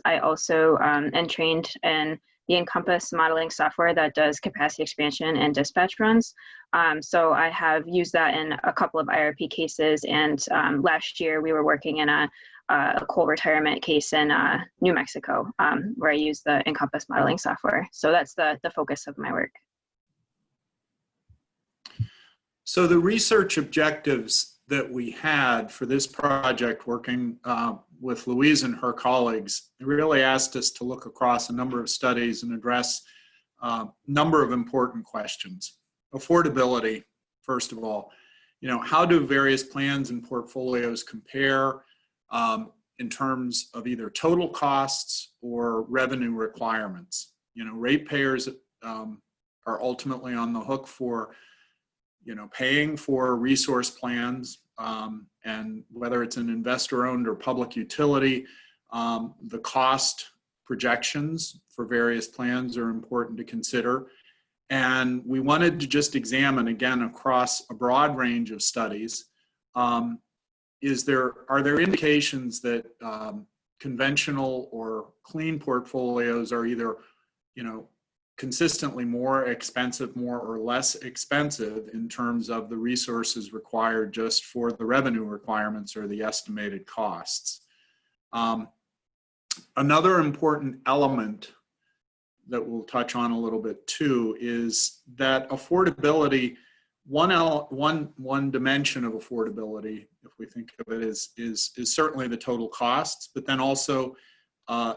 I also am trained in the Encompass modeling software that does capacity expansion and dispatch runs. So I have used that in a couple of IRP cases, and last year we were working in a coal retirement case in New Mexico, where I used the Encompass modeling software. So that's the focus of my work. So the research objectives that we had for this project, working with Louise and her colleagues, really asked us to look across a number of studies and address a number of important questions. Affordability, first of all. How do various plans and portfolios compare in terms of either total costs or revenue requirements? Ratepayers are ultimately on the hook for paying for resource plans, and whether it's an investor-owned or public utility, the cost projections for various plans are important to consider. And we wanted to just examine, again, across a broad range of studies, are there indications that conventional or clean portfolios are either, consistently more expensive, more or less expensive in terms of the resources required just for the revenue requirements or the estimated costs. Another important element that we'll touch on a little bit too is that affordability, one dimension of affordability, if we think of it, is certainly the total costs, but then also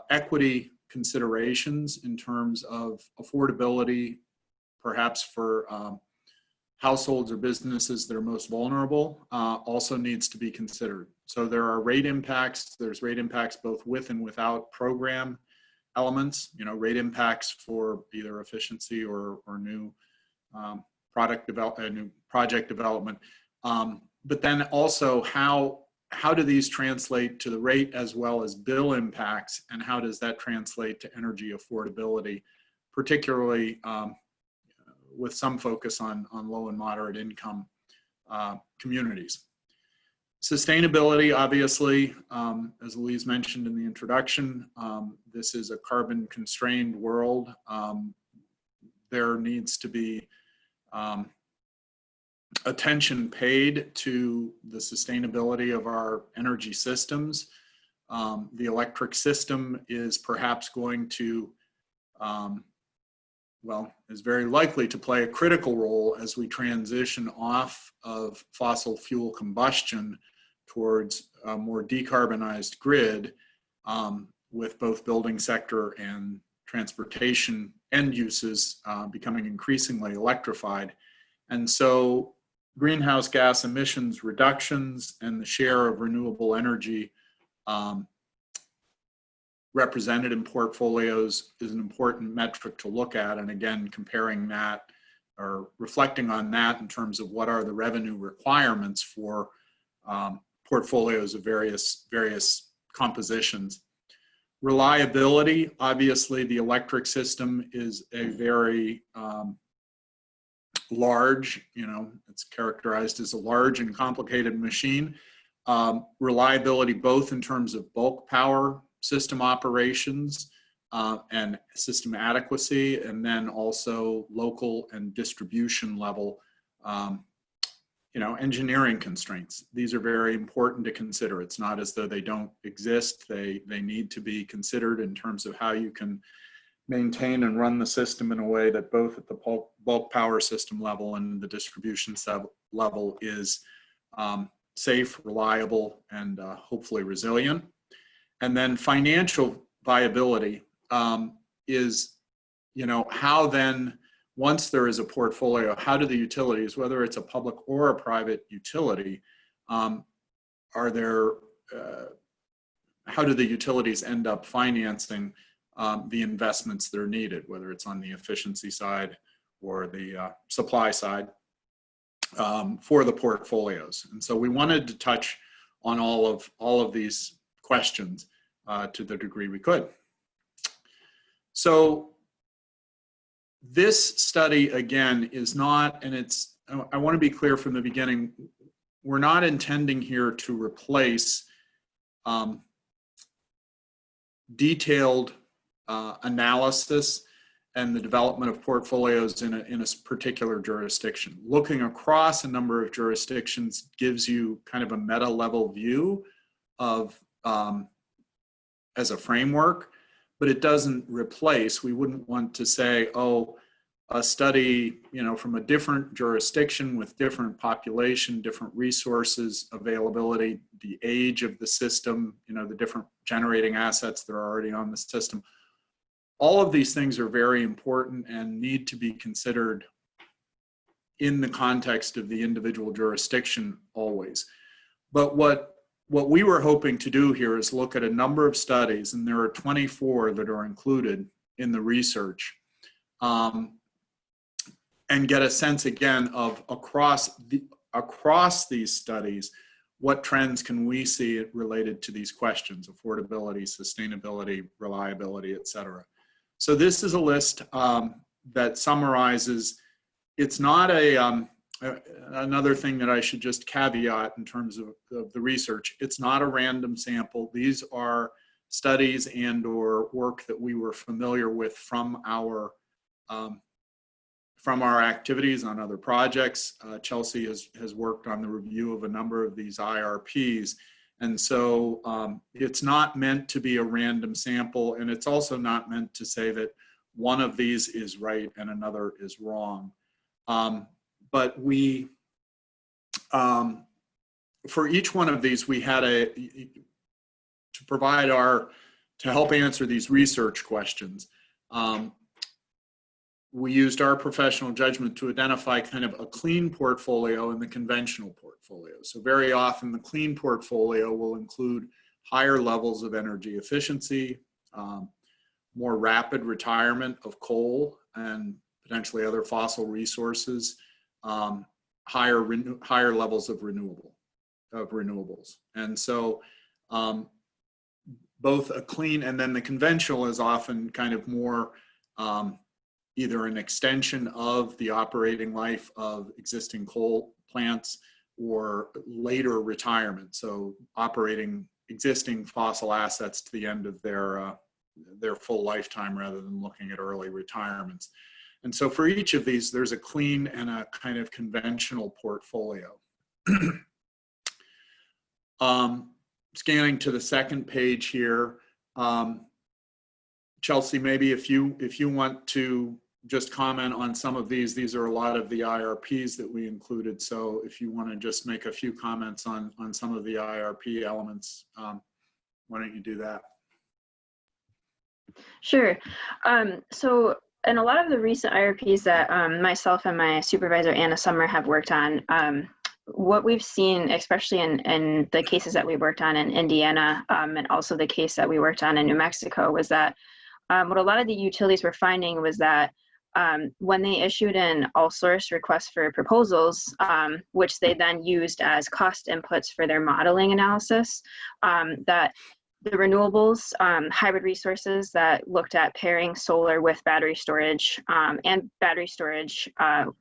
equity considerations in terms of affordability, perhaps for households or businesses that are most vulnerable, also needs to be considered. So there are rate impacts. There's rate impacts both with and without program elements, rate impacts for either efficiency or new project development. But then also how do these translate to the rate as well as bill impacts, and how does that translate to energy affordability, particularly with some focus on low and moderate income communities. Sustainability, obviously, as Louise mentioned in the introduction, this is a carbon constrained world. There needs to be attention paid to the sustainability of our energy systems. The electric system is perhaps going to, is very likely to play a critical role as we transition off of fossil fuel combustion towards a more decarbonized grid, with both building sector and transportation end uses becoming increasingly electrified. And so greenhouse gas emissions reductions and the share of renewable energy represented in portfolios is an important metric to look at. And again, comparing that or reflecting on that in terms of what are the revenue requirements for portfolios of various compositions. Reliability, obviously the electric system is a very large, it's characterized as a large and complicated machine. Reliability both in terms of bulk power system operations and system adequacy, and then also local and distribution level engineering constraints. These are very important to consider. It's not as though they don't exist. They need to be considered in terms of how you can maintain and run the system in a way that both at the bulk power system level and the distribution level is safe, reliable, and hopefully resilient. And then financial viability is, how then, once there is a portfolio, how do the utilities, whether it's a public or a private utility, how do the utilities end up financing the investments that are needed, whether it's on the efficiency side or the supply side for the portfolios? And so we wanted to touch on all of these questions to the degree we could. So this study, again, is not, and I want to be clear from the beginning, we're not intending here to replace detailed analysis and the development of portfolios in a particular jurisdiction. Looking across a number of jurisdictions gives you kind of a meta level view of as a framework, but it doesn't replace. We wouldn't want to say, oh, a study, from a different jurisdiction with different population, different resources availability, the age of the system, the different generating assets that are already on the system. All of these things are very important and need to be considered in the context of the individual jurisdiction always. But what we were hoping to do here is look at a number of studies, and there are 24 that are included in the research, and get a sense again of across these studies, what trends can we see related to these questions: affordability, sustainability, reliability, et cetera. So this is a list that summarizes. It's not another thing that I should just caveat in terms of the research. It's not a random sample. These are studies and or work that we were familiar with from our activities on other projects. Chelsea has worked on the review of a number of these IRPs. And so it's not meant to be a random sample, and it's also not meant to say that one of these is right and another is wrong. But we, for each one of these, we had to help answer these research questions. We used our professional judgment to identify kind of a clean portfolio and the conventional portfolio. So very often the clean portfolio will include higher levels of energy efficiency, more rapid retirement of coal and potentially other fossil resources, higher levels of renewables. And so both a clean and then the conventional is often kind of more either an extension of the operating life of existing coal plants or later retirement. So operating existing fossil assets to the end of their full lifetime rather than looking at early retirements. And so for each of these, there's a clean and a kind of conventional portfolio. Scanning to the second page here, Chelsea, maybe if you want to just comment on some of these are a lot of the IRPs that we included. So if you want to just make a few comments on some of the IRP elements, why don't you do that? Sure. So in a lot of the recent IRPs that myself and my supervisor, Anna Summer, have worked on, what we've seen, especially in the cases that we worked on in Indiana, and also the case that we worked on in New Mexico, was that what a lot of the utilities were finding was that when they issued an all-source request for proposals, which they then used as cost inputs for their modeling analysis, that the renewables, hybrid resources that looked at pairing solar with battery storage and battery storage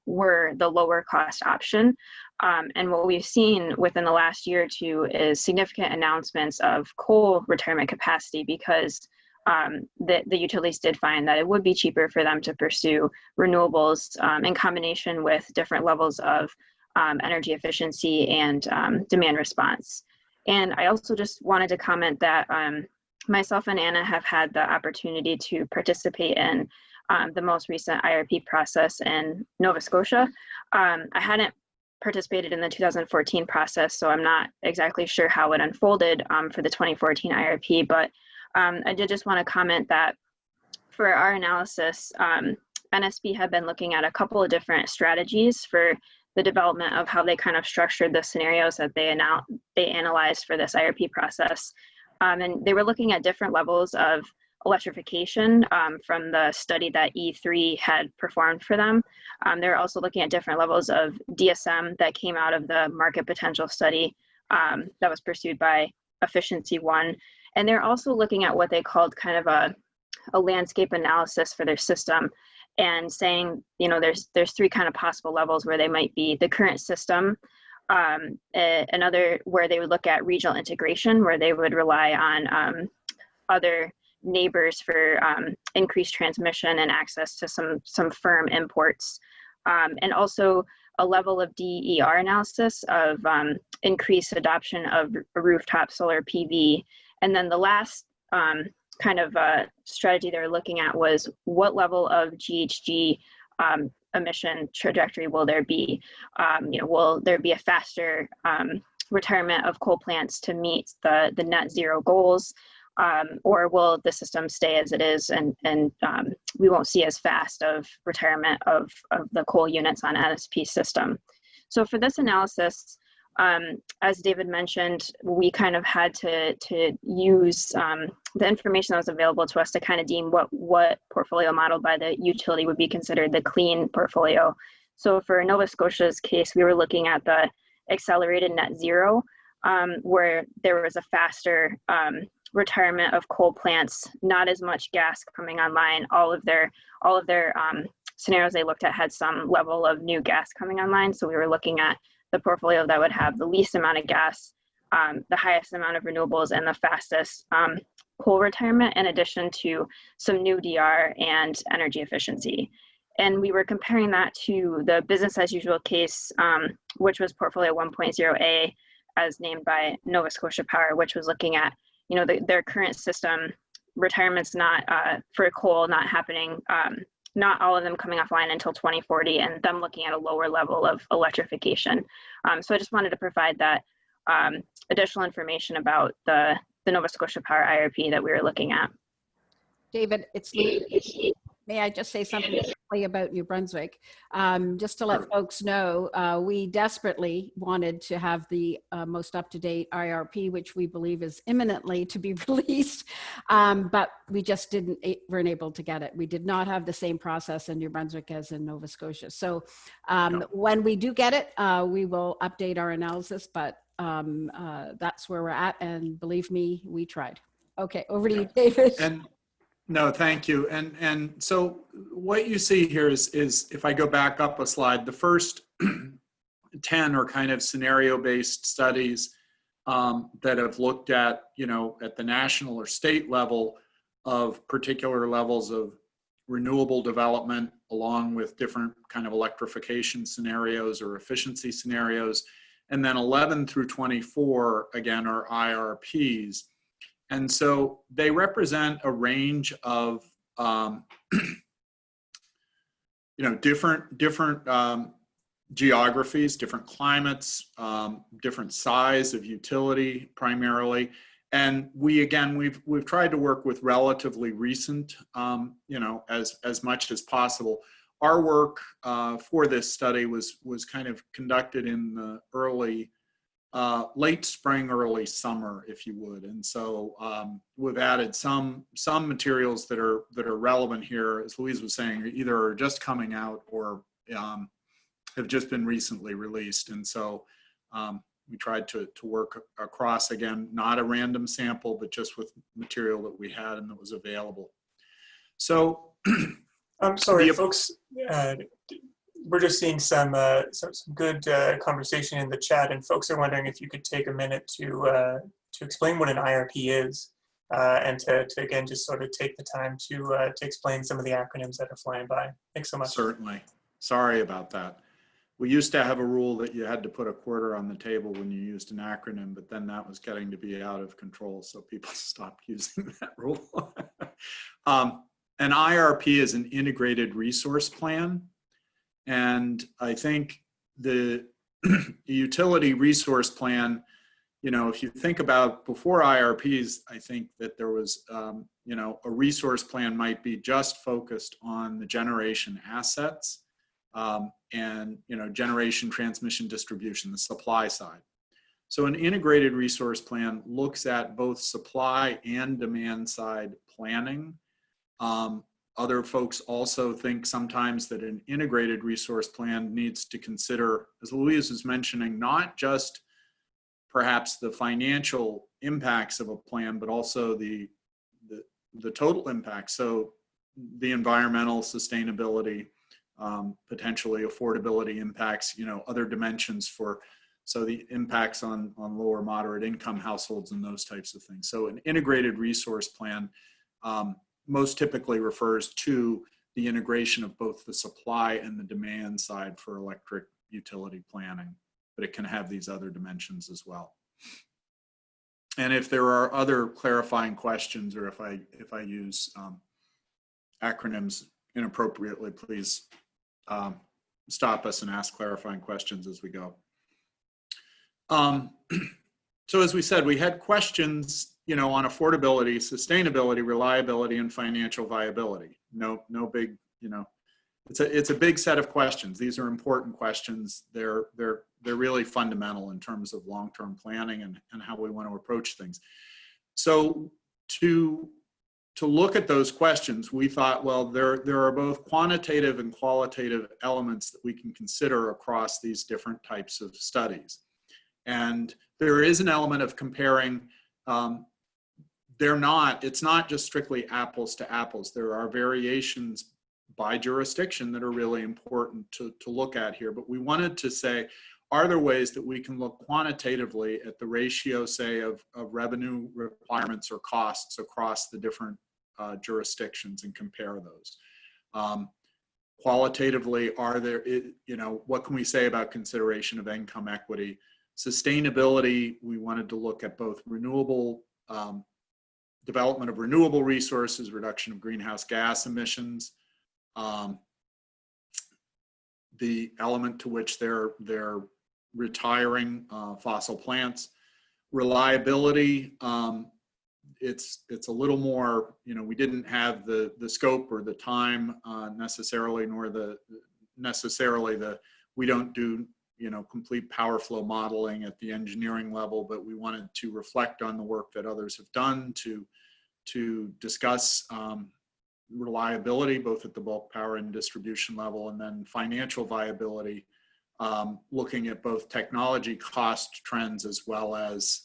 were the lower cost option. And what we've seen within the last year or two is significant announcements of coal retirement capacity because the utilities did find that it would be cheaper for them to pursue renewables in combination with different levels of energy efficiency and demand response. And I also just wanted to comment that myself and Anna have had the opportunity to participate in the most recent IRP process in Nova Scotia. I hadn't participated in the 2014 process, so I'm not exactly sure how it unfolded for the 2014 IRP, but I did just want to comment that for our analysis, NSB had been looking at a couple of different strategies for the development of how they kind of structured the scenarios that they analyzed for this IRP process. And they were looking at different levels of electrification from the study that E3 had performed for them. They're also looking at different levels of DSM that came out of the market potential study that was pursued by Efficiency One. And they're also looking at what they called kind of a landscape analysis for their system, and saying, you know, there's three kind of possible levels where they might be: the current system, another where they would look at regional integration, where they would rely on other neighbors for increased transmission and access to some firm imports. And also a level of DER analysis of increased adoption of rooftop solar PV. And then the last kind of strategy they're looking at was what level of GHG emission trajectory will there be? Will there be a faster retirement of coal plants to meet the net zero goals? Or will the system stay as it is and we won't see as fast of retirement of the coal units on NSP system? So for this analysis, as David mentioned, we kind of had to use the information that was available to us to kind of deem what portfolio modeled by the utility would be considered the clean portfolio. So for Nova Scotia's case, we were looking at the accelerated net zero, where there was a faster retirement of coal plants, not as much gas coming online. All of their scenarios they looked at had some level of new gas coming online. So we were looking at the portfolio that would have the least amount of gas, the highest amount of renewables, and the fastest coal retirement, in addition to some new DR and energy efficiency. And we were comparing that to the business as usual case, which was portfolio 1.0A, as named by Nova Scotia Power, which was looking at their current system retirements not for coal not happening, not all of them coming offline until 2040, and them looking at a lower level of electrification. So I just wanted to provide that additional information about the Nova Scotia Power IRP that we were looking at. David, it's Lee. May I just say something quickly about New Brunswick? Just to let folks know, we desperately wanted to have the most up-to-date IRP, which we believe is imminently to be released, but we just weren't able to get it. We did not have the same process in New Brunswick as in Nova Scotia. So when we do get it, we will update our analysis, but that's where we're at. And believe me, we tried. Okay, over to you, David. No, thank you. And so what you see here is if I go back up a slide, the first 10 are kind of scenario-based studies that have looked at, at the national or state level of particular levels of renewable development, along with different kind of electrification scenarios or efficiency scenarios. And then 11 through 24, again, are IRPs. And so they represent a range of, different geographies, different climates, different size of utility primarily. And we've tried to work with relatively recent, as much as possible. Our work for this study was kind of conducted in the late spring, early summer, if you would. And so we've added some materials that are relevant here, as Louise was saying, either are just coming out or have just been recently released. And so we tried to work across, again, not a random sample, but just with material that we had and that was available. So I'm sorry, folks. We're just seeing some good conversation in the chat, and folks are wondering if you could take a minute to explain what an IRP is, and to again just sort of take the time to explain some of the acronyms that are flying by. Thanks so much. Certainly. Sorry about that. We used to have a rule that you had to put a quarter on the table when you used an acronym, but then that was getting to be out of control, so people stopped using that rule. An IRP is an integrated resource plan. And I think the utility resource plan, if you think about before IRPs, I think that there was, a resource plan might be just focused on the generation assets and, generation, transmission, distribution, the supply side. So an integrated resource plan looks at both supply and demand side planning. Other folks also think sometimes that an integrated resource plan needs to consider, as Louise was mentioning, not just perhaps the financial impacts of a plan, but also the total impact. So the environmental sustainability, potentially affordability impacts, other dimensions so the impacts on lower moderate income households and those types of things. So an integrated resource plan most typically refers to the integration of both the supply and the demand side for electric utility planning, but it can have these other dimensions as well. And if there are other clarifying questions, or if I use acronyms inappropriately, please stop us and ask clarifying questions as we go. So as we said, we had questions, on affordability, sustainability, reliability, and financial viability. No big, it's a big set of questions. These are important questions. They're really fundamental in terms of long-term planning and how we want to approach things. So to look at those questions, we thought, well, there are both quantitative and qualitative elements that we can consider across these different types of studies. And there is an element of comparing. It's not just strictly apples to apples. There are variations by jurisdiction that are really important to look at here. But we wanted to say, are there ways that we can look quantitatively at the ratio, say, of revenue requirements or costs across the different jurisdictions and compare those? Qualitatively, what can we say about consideration of income equity? Sustainability, we wanted to look at both renewable development of renewable resources, reduction of greenhouse gas emissions, the element to which they're retiring fossil plants. Reliability, it's a little more, we didn't have the scope or the time necessarily, nor we don't do complete power flow modeling at the engineering level, but we wanted to reflect on the work that others have done to discuss reliability, both at the bulk power and distribution level, and then financial viability, looking at both technology cost trends as well as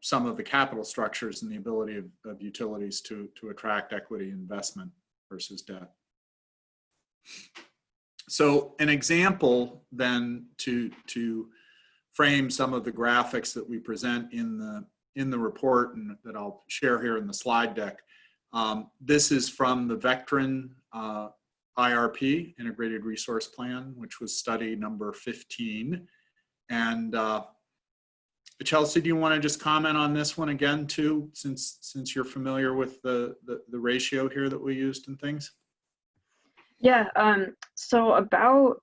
some of the capital structures and the ability of utilities to attract equity investment versus debt. So an example then to frame some of the graphics that we present in the report and that I'll share here in the slide deck. This is from the Vectren IRP, Integrated Resource Plan, which was study number 15. And Chelsea, do you want to just comment on this one again too, since you're familiar with the ratio here that we used and things? Yeah, so probably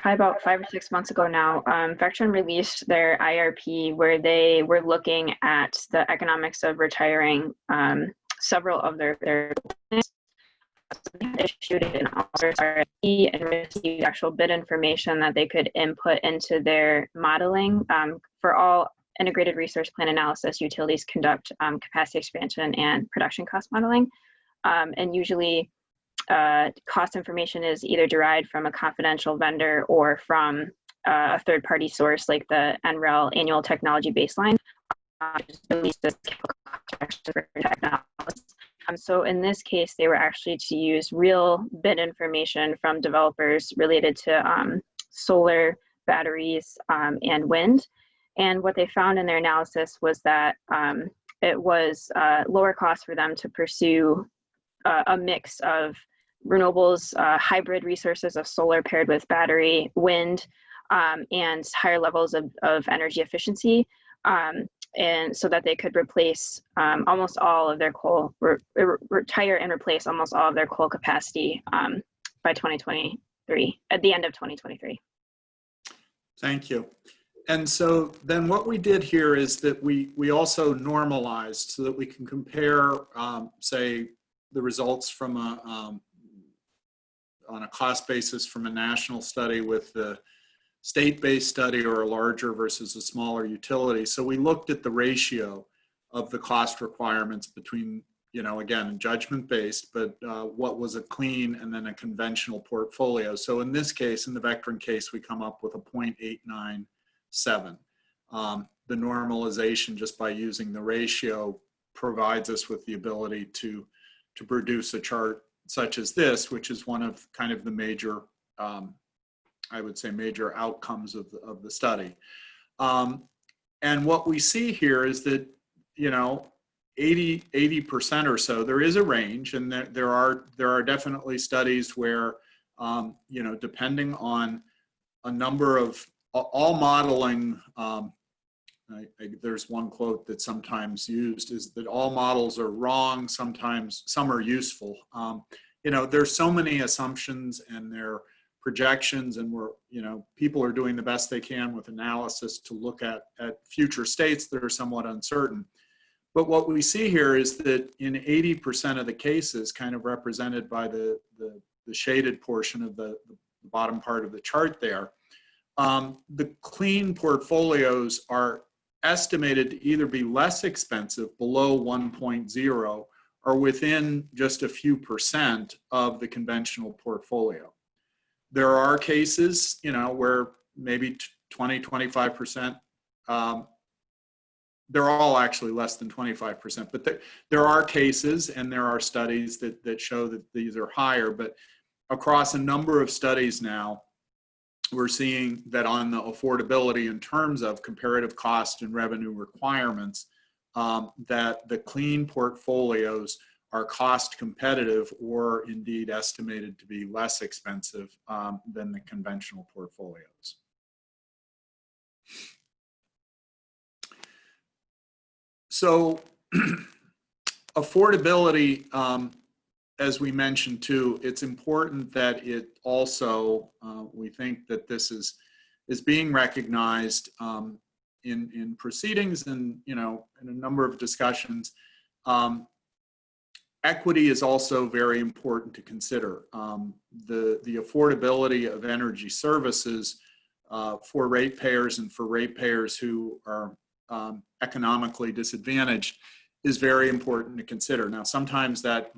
about 5 or 6 months ago now, Vectren released their IRP where they were looking at the economics of retiring several of their issued an RFP and received actual bid information that they could input into their modeling. For all integrated resource plan analysis, utilities conduct capacity expansion and production cost modeling, and usually cost information is either derived from a confidential vendor or from a third-party source like the NREL Annual Technology Baseline, which is released as for technology. So in this case, they were actually to use real bid information from developers related to solar, batteries, and wind. And what they found in their analysis was that it was lower cost for them to pursue a mix of renewables, hybrid resources of solar paired with battery, wind, and higher levels of energy efficiency, and so that they could replace almost all of their coal, retire and replace almost all of their coal capacity by 2023, at the end of 2023. Thank you. And so then what we did here is that we also normalized so that we can compare, say, the results from on a cost basis from a national study with the state-based study, or a larger versus a smaller utility. So we looked at the ratio of the cost requirements between, again, judgment-based, but what was a clean and then a conventional portfolio. So in this case, in the Vectren case, we come up with a 0.897. The normalization just by using the ratio provides us with the ability to produce a chart such as this, which is one of kind of the major, I would say, major outcomes of the study. And what we see here is that, 80% or so, there is a range, and there are definitely studies where, you know, depending on a number of all modeling, there's one quote that's sometimes used is that all models are wrong, sometimes some are useful. You know, there's so many assumptions and their projections, and you know, people are doing the best they can with analysis to look at future states that are somewhat uncertain. But what we see here is that in 80% of the cases, kind of represented by the shaded portion of the bottom part of the chart there, the clean portfolios are estimated to either be less expensive, below 1.0, or within just a few percent of the conventional portfolio. There are cases, you know, where maybe 20, 25%, they're all actually less than 25%, but there are cases and there are studies that show that these are higher, but across a number of studies now, we're seeing that on the affordability in terms of comparative cost and revenue requirements, that the clean portfolios are cost competitive or indeed estimated to be less expensive than the conventional portfolios. So affordability, as we mentioned too, it's important that it also, we think that this is being recognized in proceedings and, you know, in a number of discussions. Equity is also very important to consider. The affordability of energy services for ratepayers and for ratepayers who are economically disadvantaged is very important to consider. Now, sometimes that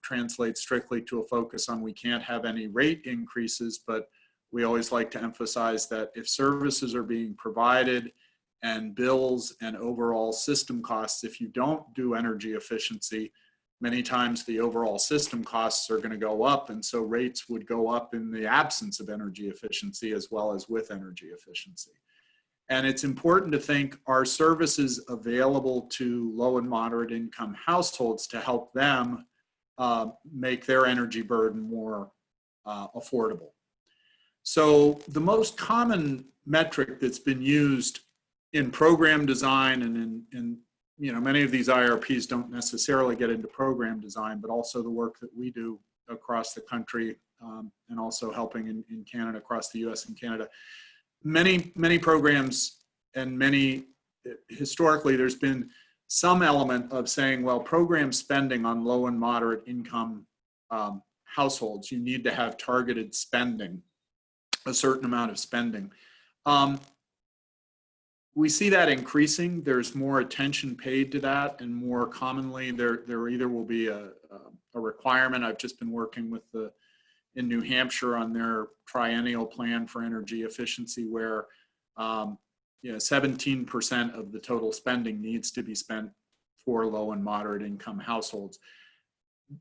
translates strictly to a focus on we can't have any rate increases, but we always like to emphasize that if services are being provided and bills and overall system costs, if you don't do energy efficiency, many times the overall system costs are going to go up, and so rates would go up in the absence of energy efficiency as well as with energy efficiency. And it's important to think, are services available to low and moderate income households to help them make their energy burden more affordable? So the most common metric that's been used in program design and in you know, many of these IRPs don't necessarily get into program design, but also the work that we do across the country and also helping in Canada, across the US and Canada. Many programs and historically there's been some element of saying, well, program spending on low and moderate income households, you need to have targeted spending, a certain amount of spending. We see that increasing. There's more attention paid to that, and more commonly there either will be a requirement. I've just been working with in New Hampshire on their triennial plan for energy efficiency, where 17% of the total spending needs to be spent for low and moderate income households.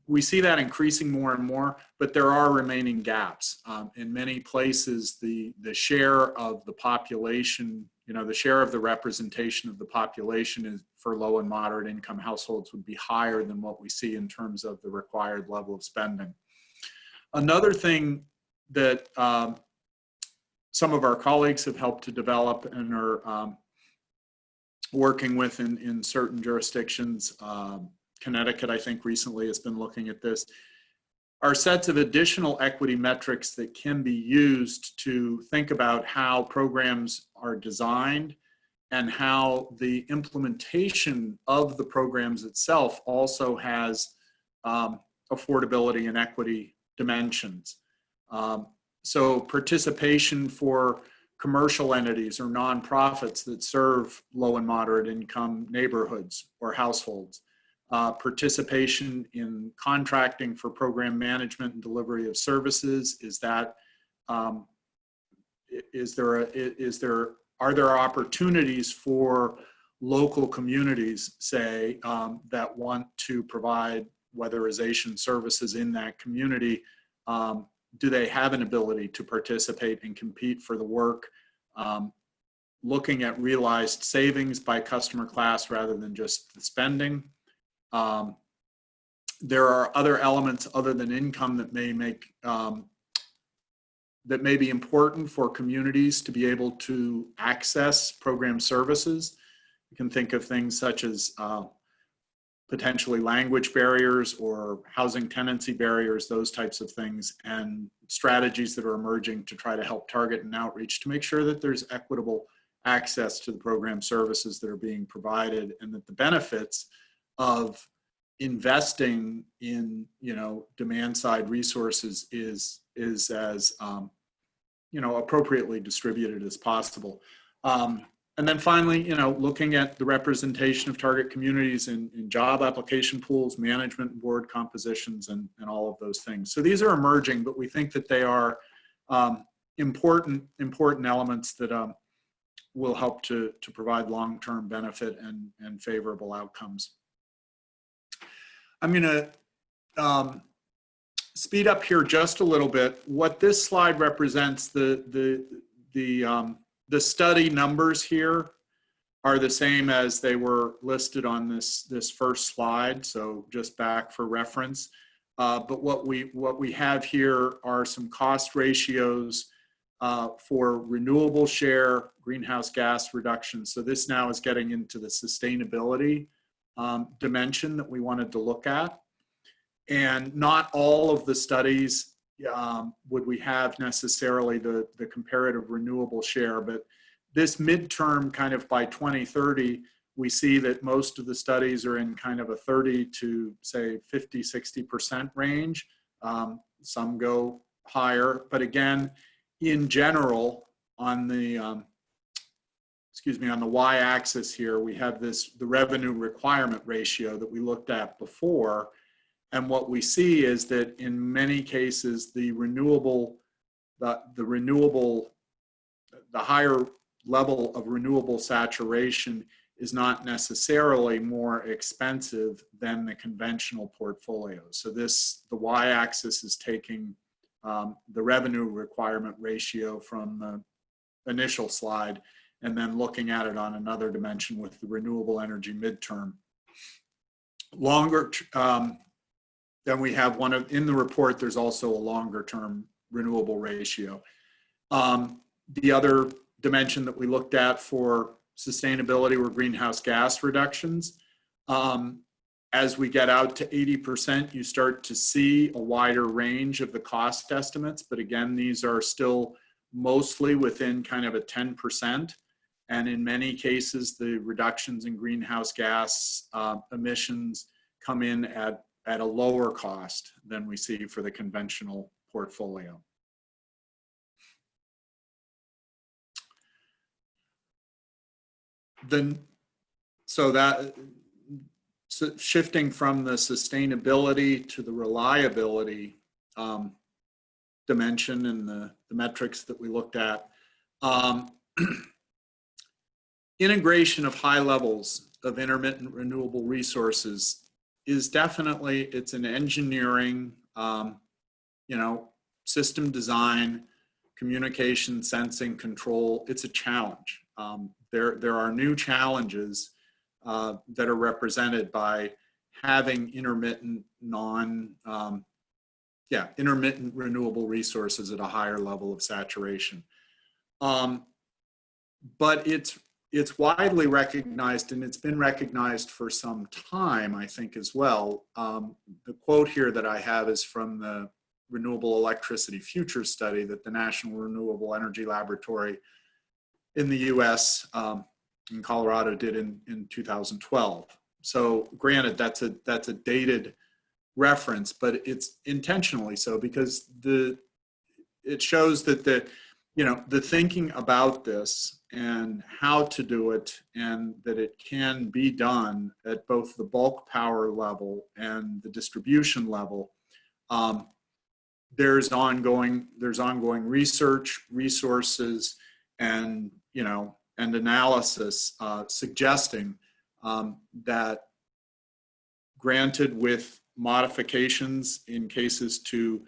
We see that increasing more and more, but there are remaining gaps. In many places, the share of the population, the share of the representation of the population is for low and moderate income households would be higher than what we see in terms of the required level of spending. Another thing that some of our colleagues have helped to develop and are working with in certain jurisdictions, Connecticut, I think, recently has been looking at this, are sets of additional equity metrics that can be used to think about how programs are designed and how the implementation of the programs itself also has affordability and equity dimensions. So participation for commercial entities or nonprofits that serve low and moderate income neighborhoods or households. Participation in contracting for program management and delivery of services. Are there opportunities for local communities, say, that want to provide weatherization services in that community? Do they have an ability to participate and compete for the work? Looking at realized savings by customer class rather than just the spending. There are other elements other than income that may make that may be important for communities to be able to access program services. You can think of things such as potentially language barriers or housing tenancy barriers, those types of things, and strategies that are emerging to try to help target and outreach to make sure that there's equitable access to the program services that are being provided, and that the benefits of investing in, you know, demand side resources is as you know, appropriately distributed as possible. And then finally, you know, looking at the representation of target communities in job application pools, management board compositions, and all of those things. So these are emerging, but we think that they are important elements that will help to provide long-term benefit and favorable outcomes. I'm going to speed up here just a little bit. What this slide represents, the study numbers here are the same as they were listed on this first slide, so just back for reference. But what we have here are some cost ratios for renewable share, greenhouse gas reduction. So this now is getting into the sustainability dimension that we wanted to look at. And not all of the studies would we have necessarily the comparative renewable share, but this midterm kind of by 2030, we see that most of the studies are in kind of a 30 to say 50, 60% range. Some go higher, but again, in general, on the on the y-axis here, we have the revenue requirement ratio that we looked at before. And what we see is that in many cases, the higher level of renewable saturation is not necessarily more expensive than the conventional portfolio. So the y-axis is taking the revenue requirement ratio from the initial slide and then looking at it on another dimension with the renewable energy midterm. Longer, then we have in the report, there's also a longer term renewable ratio. The other dimension that we looked at for sustainability were greenhouse gas reductions. As we get out to 80%, you start to see a wider range of the cost estimates, but again, these are still mostly within kind of a 10%. And in many cases, the reductions in greenhouse gas emissions come in at a lower cost than we see for the conventional portfolio. So shifting from the sustainability to the reliability dimension and the metrics that we looked at, integration of high levels of intermittent renewable resources is definitely, it's an engineering, system design, communication, sensing, control. It's a challenge. There are new challenges that are represented by having intermittent intermittent renewable resources at a higher level of saturation. But it's widely recognized, and it's been recognized for some time, I think, as well. The quote here that I have is from the Renewable Electricity Future Study that the National Renewable Energy Laboratory in the US in Colorado did in 2012. So granted, that's a dated reference, but it's intentionally so because it shows that the thinking about this and how to do it, and that it can be done at both the bulk power level and the distribution level. There's ongoing research, resources, and analysis suggesting that, granted with modifications in cases to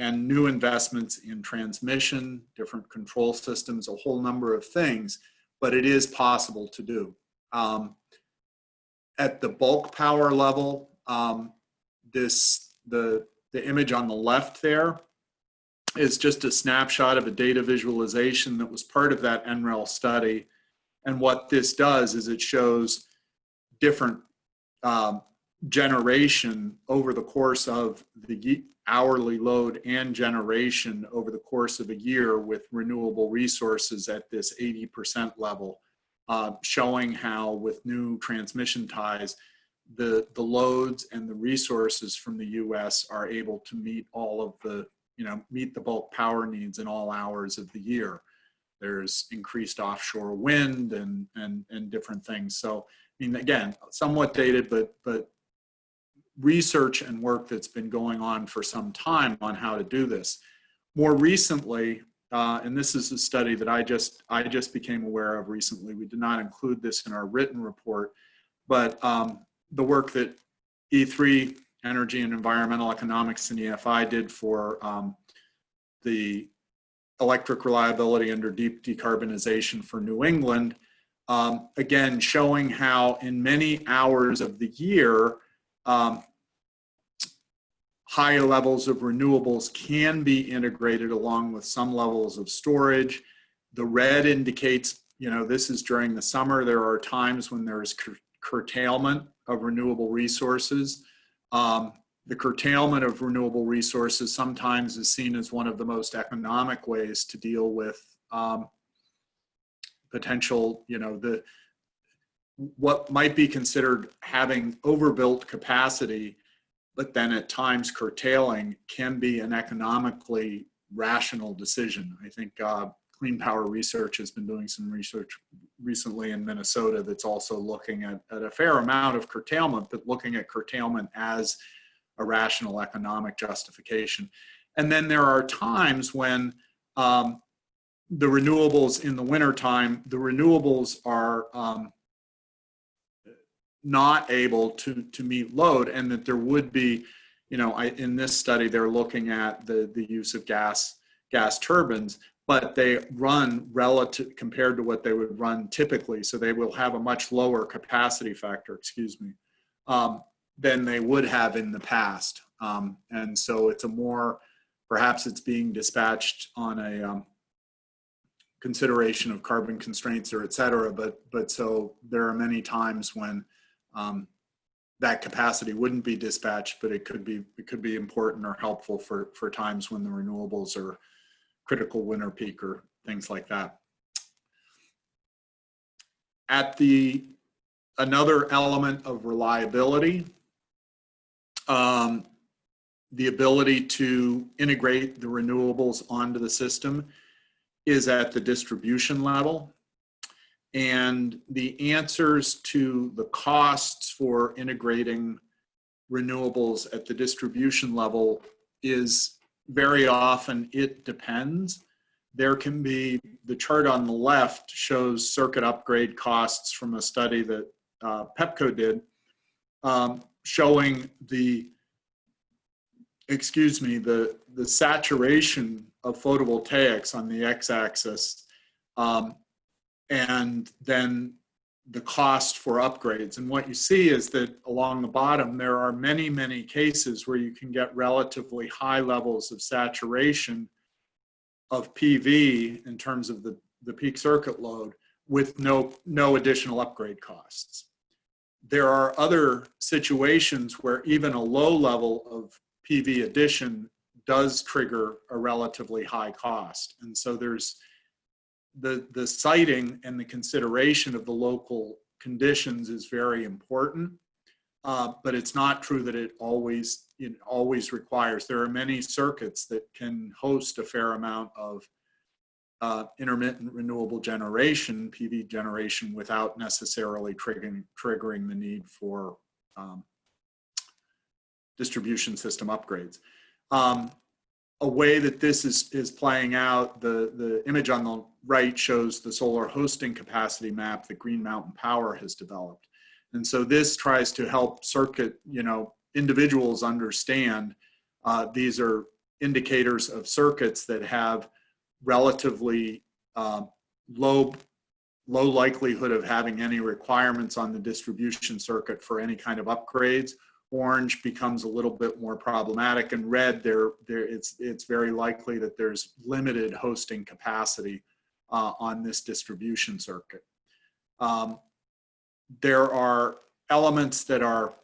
and new investments in transmission, different control systems, a whole number of things, but it is possible to do. At the bulk power level, the image on the left there is just a snapshot of a data visualization that was part of that NREL study. And what this does is it shows different generation over the course of the hourly load and generation over the course of a year with renewable resources at this 80% level, showing how with new transmission ties, the loads and the resources from the US are able to meet all of the, meet the bulk power needs in all hours of the year. There's increased offshore wind and different things. So, I mean, again, somewhat dated, but research and work that's been going on for some time on how to do this. More recently, and this is a study that I just became aware of recently. We did not include this in our written report, but the work that E3, Energy and Environmental Economics, and EFI did for the electric reliability under deep decarbonization for New England, again, showing how in many hours of the year, higher levels of renewables can be integrated along with some levels of storage. The red indicates, this is during the summer. There are times when there is curtailment of renewable resources. The curtailment of renewable resources sometimes is seen as one of the most economic ways to deal with potential, what might be considered having overbuilt capacity, but then at times curtailing can be an economically rational decision. I think Clean Power Research has been doing some research recently in Minnesota that's also looking at a fair amount of curtailment, but looking at curtailment as a rational economic justification. And then there are times when the renewables in the wintertime, the renewables are not able to meet load, and that there would be, in this study, they're looking at the use of gas turbines, but they run relative compared to what they would run typically. So they will have a much lower capacity factor, than they would have in the past. And so it's perhaps it's being dispatched on a consideration of carbon constraints or et cetera, but so there are many times when that capacity wouldn't be dispatched, but it could be important or helpful for times when the renewables are critical winter peak or things like that. Another element of reliability, the ability to integrate the renewables onto the system is at the distribution level. And the answers to the costs for integrating renewables at the distribution level is very often it depends. There can be, the chart on the left shows circuit upgrade costs from a study that PEPCO did, showing the saturation of photovoltaics on the x-axis, and then the cost for upgrades. And what you see is that along the bottom, there are many, many cases where you can get relatively high levels of saturation of PV in terms of the peak circuit load with no additional upgrade costs. There are other situations where even a low level of PV addition does trigger a relatively high cost. And so there's the citing and the consideration of the local conditions is very important, but it's not true that it always requires. There are many circuits that can host a fair amount of intermittent renewable generation, PV generation, without necessarily triggering the need for distribution system upgrades. A way that this is playing out, the image on the right shows the solar hosting capacity map that Green Mountain Power has developed. And so this tries to help individuals understand these are indicators of circuits that have relatively low low likelihood of having any requirements on the distribution circuit for any kind of upgrades. Orange becomes a little bit more problematic, and red, it's very likely that there's limited hosting capacity on this distribution circuit. There are elements that are,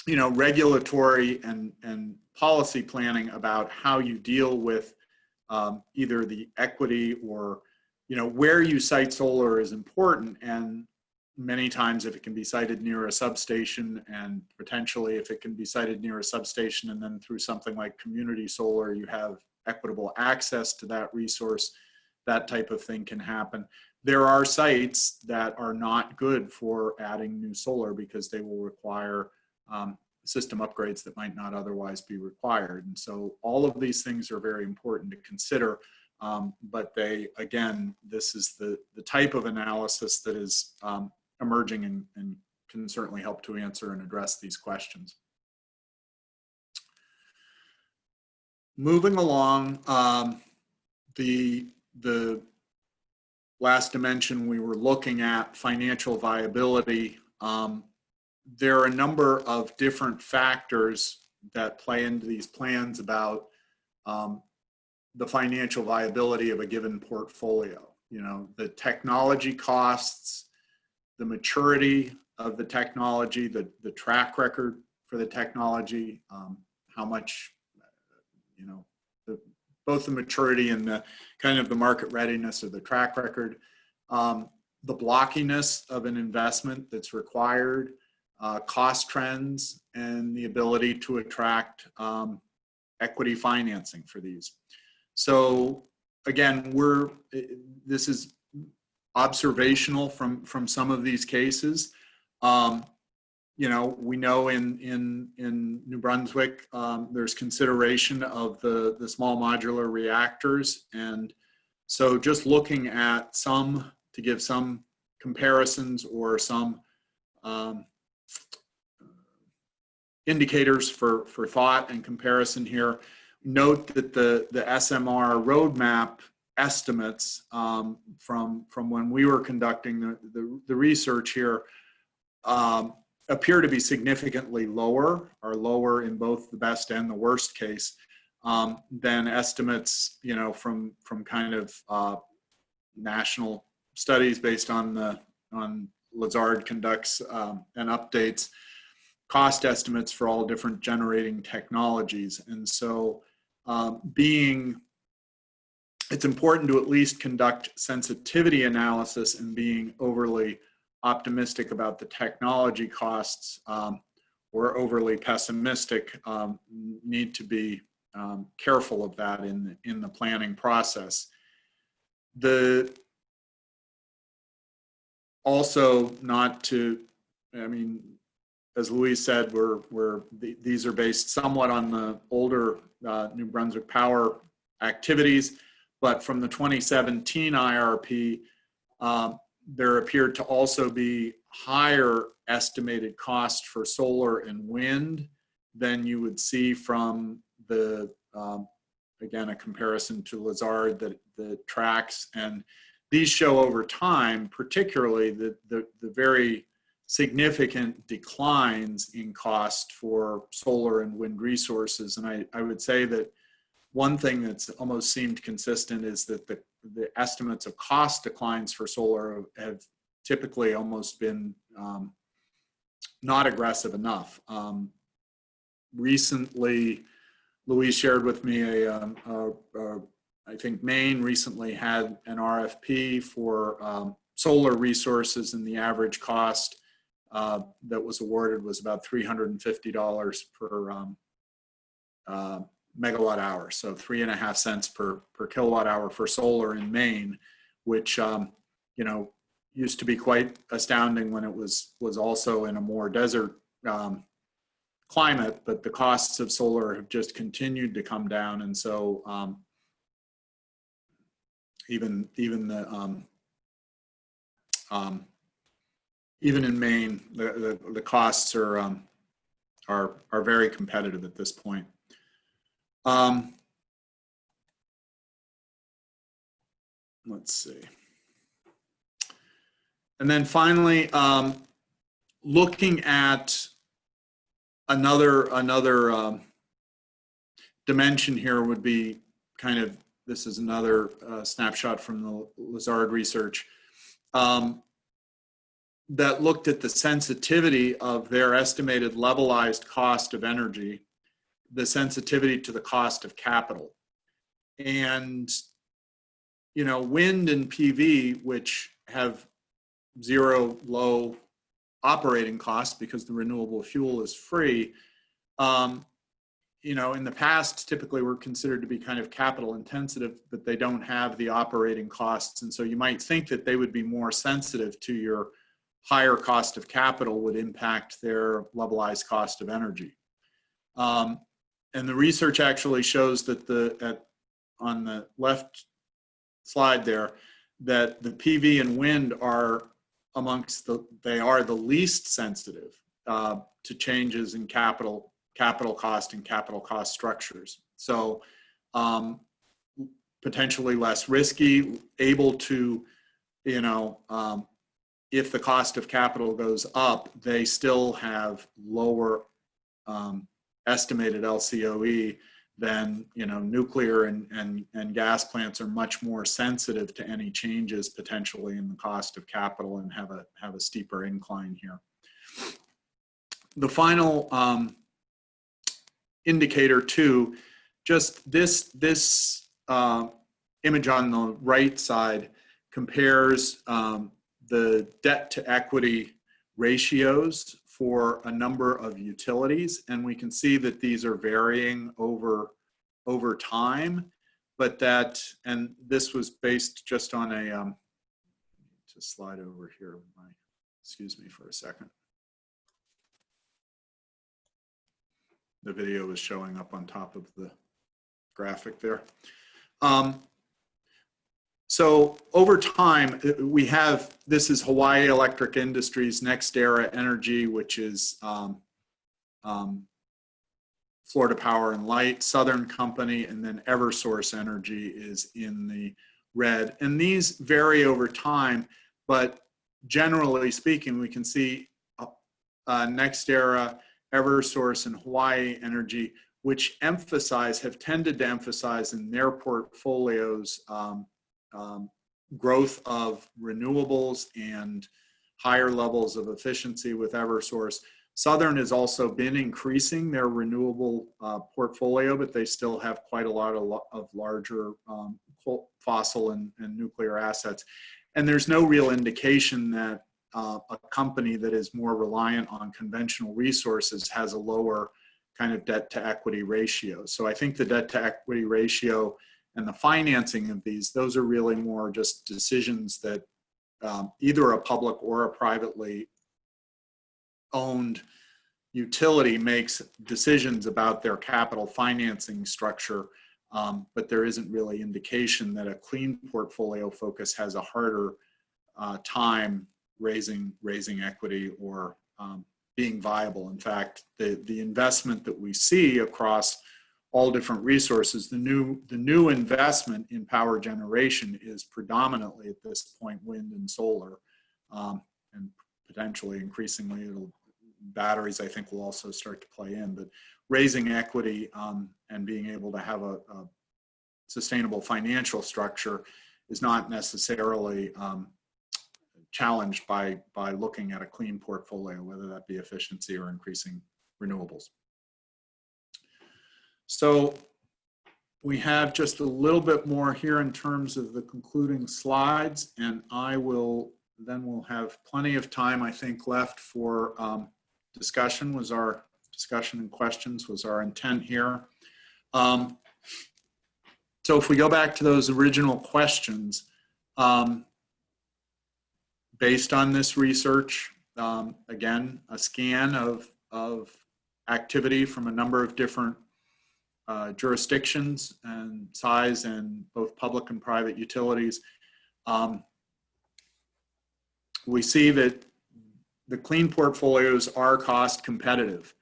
regulatory and policy planning about how you deal with either the equity or, where you site solar is important. And many times if it can be sited near a substation, and potentially if it can be sited near a substation and then through something like community solar, you have equitable access to that resource, that type of thing can happen. There are sites that are not good for adding new solar because they will require system upgrades that might not otherwise be required. And so all of these things are very important to consider, but again, this is the type of analysis that is emerging and can certainly help to answer and address these questions. Moving along, the last dimension we were looking at, financial viability. There are a number of different factors that play into these plans about the financial viability of a given portfolio. The technology costs, the maturity of the technology, the track record for the technology, how much, both the maturity and the kind of the market readiness of the track record, the blockiness of an investment that's required, cost trends, and the ability to attract equity financing for these. So again, this is observational from some of these cases. We know in New Brunswick, there's consideration of the small modular reactors. And so just looking at to give some comparisons or some indicators for thought and comparison here, note that the SMR roadmap estimates from when we were conducting the research here appear to be significantly lower, or lower in both the best and the worst case, than estimates, from kind of national studies based on Lazard conducts and updates cost estimates for all different generating technologies. And so it's important to at least conduct sensitivity analysis, and being overly optimistic about the technology costs or overly pessimistic need to be careful of that in the planning process. Also not to, as Louise said, these are based somewhat on the older New Brunswick Power activities, but from the 2017 IRP, there appeared to also be higher estimated cost for solar and wind than you would see from again, a comparison to Lazard that tracks. And these show over time, particularly the very significant declines in cost for solar and wind resources. And I would say that one thing that's almost seemed consistent is that the estimates of cost declines for solar have typically almost been not aggressive enough. Recently, Louise shared with me I think Maine recently had an RFP for solar resources, and the average cost that was awarded was about $350 per megawatt hour. So 3.5 cents per kilowatt hour for solar in Maine, which, used to be quite astounding when it was also in a more desert climate, but the costs of solar have just continued to come down. And so even in Maine, the costs are very competitive at this point. Let's see. And then finally, looking at another dimension here would be kind of, this is another snapshot from the Lazard research that looked at the sensitivity of their estimated levelized cost of energy, the sensitivity to the cost of capital. And, you know, wind and PV, which have zero low operating costs because the renewable fuel is free, you know, in the past, typically were considered to be kind of capital intensive, but they don't have the operating costs. And so you might think that they would be more sensitive to your higher cost of capital would impact their levelized cost of energy. And the research actually shows that on the left slide there, that the PV and wind are they are the least sensitive to changes in capital cost and capital cost structures. So potentially less risky, able to, you know, if the cost of capital goes up, they still have lower estimated LCOE than, you know, nuclear and gas plants are much more sensitive to any changes potentially in the cost of capital and have a steeper incline here. The final indicator too, just this image on the right side compares the debt to equity ratios for a number of utilities, and we can see that these are varying over time, but that, and this was based just on a, just slide over here, excuse me for a second. The video is showing up on top of the graphic there. So over time, we have, this is Hawaii Electric Industries, NextEra Energy, which is Florida Power and Light, Southern Company, and then Eversource Energy is in the red. And these vary over time, but generally speaking, we can see NextEra, Eversource, and Hawaii Energy, which have tended to emphasize in their portfolios growth of renewables and higher levels of efficiency with Eversource. Southern has also been increasing their renewable portfolio, but they still have quite a lot of larger fossil and nuclear assets. And there's no real indication that a company that is more reliant on conventional resources has a lower kind of debt to equity ratio. So I think the debt to equity ratio and the financing of those are really more just decisions that either a public or a privately owned utility makes decisions about their capital financing structure, but there isn't really indication that a clean portfolio focus has a harder time raising equity or being viable. In fact, the investment that we see across all different resources, the new investment in power generation is predominantly at this point wind and solar, and potentially increasingly batteries I think will also start to play in. But raising equity and being able to have a sustainable financial structure is not necessarily challenged by looking at a clean portfolio, whether that be efficiency or increasing renewables. So we have just a little bit more here in terms of the concluding slides, and we'll have plenty of time, I think, left for discussion and questions was our intent here. So if we go back to those original questions, based on this research, again, a scan of activity from a number of different jurisdictions and size and both public and private utilities, we see that the clean portfolios are cost competitive.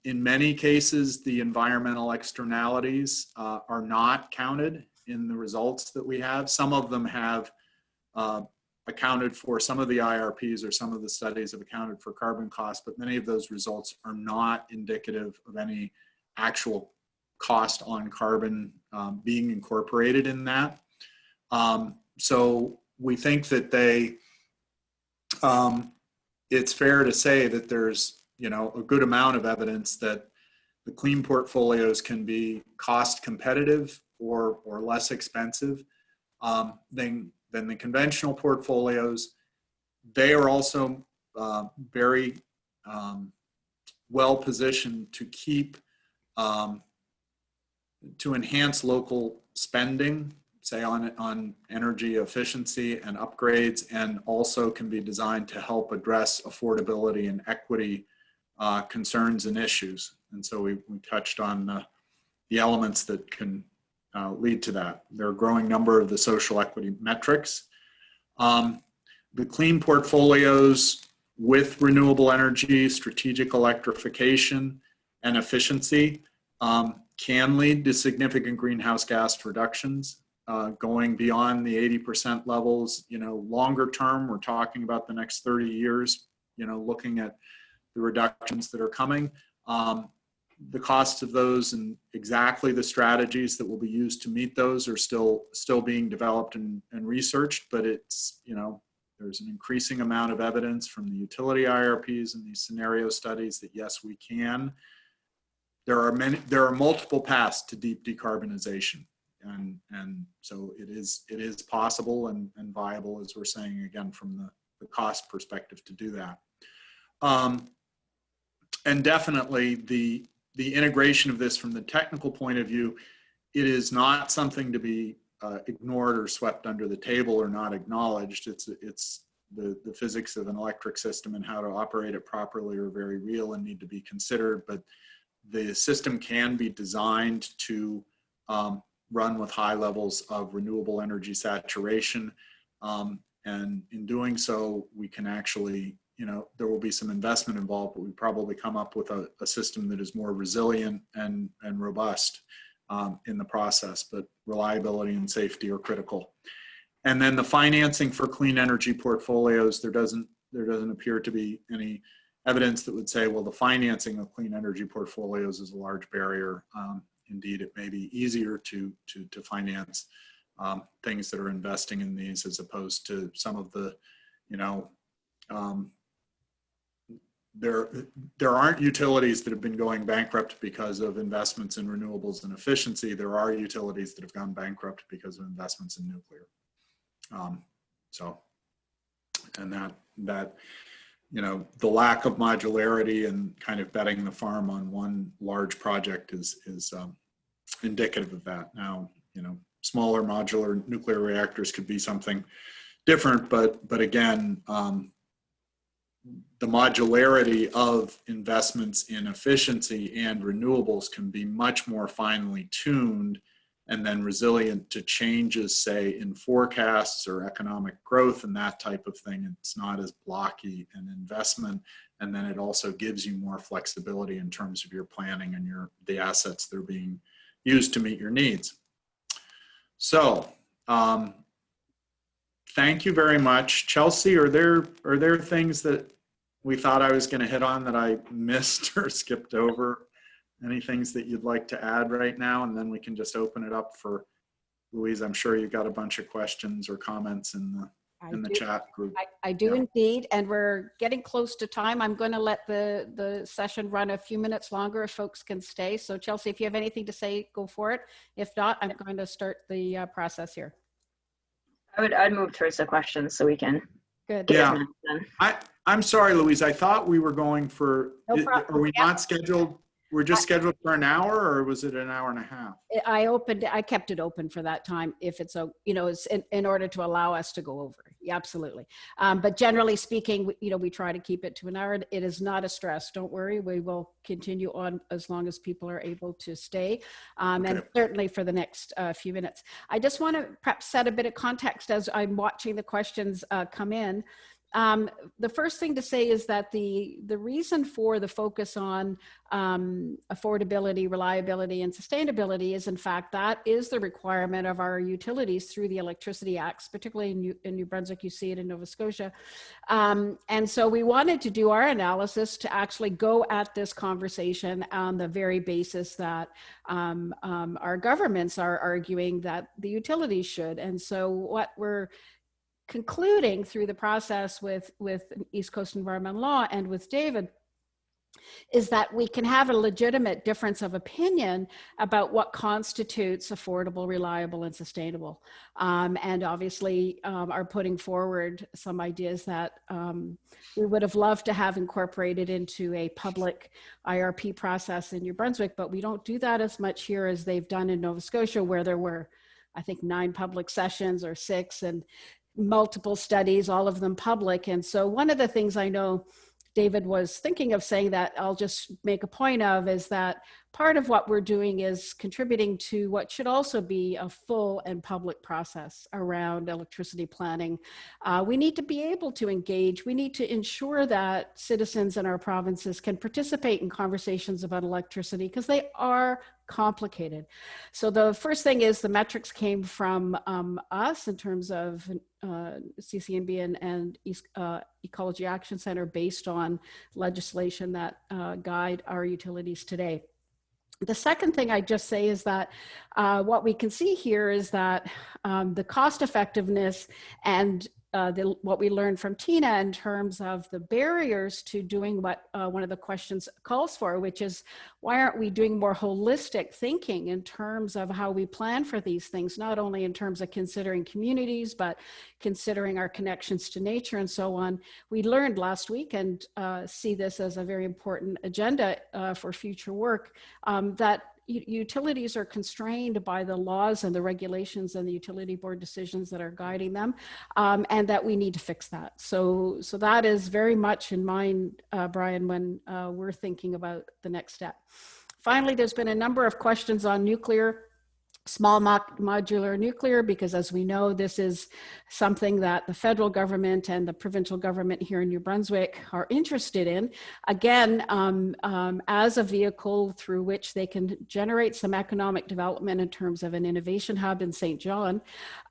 In many cases, the environmental externalities are not counted in the results that we have. Some of them have accounted for, some of the IRPs or some of the studies have accounted for carbon costs, but many of those results are not indicative of any actual cost on carbon being incorporated in that. So we think that it's fair to say that there's, a good amount of evidence that the clean portfolios can be cost competitive or less expensive than the conventional portfolios. They are also very well positioned to keep, to enhance local spending, say on energy efficiency and upgrades, and also can be designed to help address affordability and equity concerns and issues. And so we touched on the elements that can lead to that. There are a growing number of the social equity metrics. The clean portfolios with renewable energy, strategic electrification, and efficiency can lead to significant greenhouse gas reductions, going beyond the 80% levels. Longer term, we're talking about the next 30 years, looking at the reductions that are coming. The costs of those and exactly the strategies that will be used to meet those are still being developed and researched, but it's, there's an increasing amount of evidence from the utility IRPs and these scenario studies that yes, we can. There are multiple paths to deep decarbonization. And so it is possible and viable, as we're saying, again, from the cost perspective to do that. And definitely the integration of this from the technical point of view, it is not something to be ignored or swept under the table or not acknowledged. It's the physics of an electric system and how to operate it properly are very real and need to be considered, but the system can be designed to run with high levels of renewable energy saturation. And in doing so, we can actually, there will be some investment involved, but we probably come up with a system that is more resilient and robust in the process, but reliability and safety are critical. And then the financing for clean energy portfolios, there doesn't appear to be any evidence that would say, well, the financing of clean energy portfolios is a large barrier. Indeed, it may be easier to finance things that are investing in these as opposed to some of the, there aren't utilities that have been going bankrupt because of investments in renewables and efficiency. There are utilities that have gone bankrupt because of investments in nuclear. And that the lack of modularity and kind of betting the farm on one large project is indicative of that. Now, smaller modular nuclear reactors could be something different, but again, the modularity of investments in efficiency and renewables can be much more finely tuned and then resilient to changes, say, in forecasts or economic growth and that type of thing. It's not as blocky an investment, and then it also gives you more flexibility in terms of your planning and the assets that are being used to meet your needs. So, thank you very much. Chelsea, are there things that we thought I was going to hit on that I missed or skipped over? Any things that you'd like to add right now? And then we can just open it up for Louise. I'm sure you've got a bunch of questions or comments in the chat group. I do indeed, and we're getting close to time. I'm going to let the session run a few minutes longer if folks can stay. So Chelsea, if you have anything to say, go for it. If not, I'm going to start the process here. I'd move towards the questions so we can Good. get Yeah. done. I'm sorry, Louise. I thought we were going for, No problem. are we not scheduled? We're just scheduled for an hour, or was it an hour and a half? I kept it open for that time if it's it's in order to allow us to go over. Yeah, absolutely. But generally speaking, we try to keep it to an hour. It is not a stress. Don't worry. We will continue on as long as people are able to stay. Okay. And certainly for the next few minutes. I just want to perhaps set a bit of context as I'm watching the questions come in. The first thing to say is that the reason for the focus on affordability, reliability, and sustainability is, in fact, that is the requirement of our utilities through the Electricity Acts, particularly in New Brunswick. You see it in Nova Scotia. And so we wanted to do our analysis to actually go at this conversation on the very basis that our governments are arguing that the utilities should. And so what we're concluding through the process with East Coast Environmental Law and with David is that we can have a legitimate difference of opinion about what constitutes affordable, reliable, and sustainable. And obviously are putting forward some ideas that we would have loved to have incorporated into a public IRP process in New Brunswick, but we don't do that as much here as they've done in Nova Scotia, where there were, I think, 9 public sessions or 6, and multiple studies, all of them public. And so one of the things I know David was thinking of saying that I'll just make a point of is that part of what we're doing is contributing to what should also be a full and public process around electricity planning. We need to be able to engage. We need to ensure that citizens in our provinces can participate in conversations about electricity because they are complicated. So the first thing is the metrics came from us in terms of CCNB and Ecology Action Center based on legislation that guide our utilities today. The second thing I'd just say is that what we can see here is that the cost effectiveness and what we learned from Tina in terms of the barriers to doing what one of the questions calls for, which is why aren't we doing more holistic thinking in terms of how we plan for these things, not only in terms of considering communities, but considering our connections to nature and so on. We learned last week, and see this as a very important agenda for future work, that utilities are constrained by the laws and the regulations and the utility board decisions that are guiding them, and that we need to fix that. So that is very much in mind, Brian, when we're thinking about the next step. Finally, there's been a number of questions on nuclear, small modular nuclear, because as we know, this is something that the federal government and the provincial government here in New Brunswick are interested in, again, as a vehicle through which they can generate some economic development in terms of an innovation hub in St. John.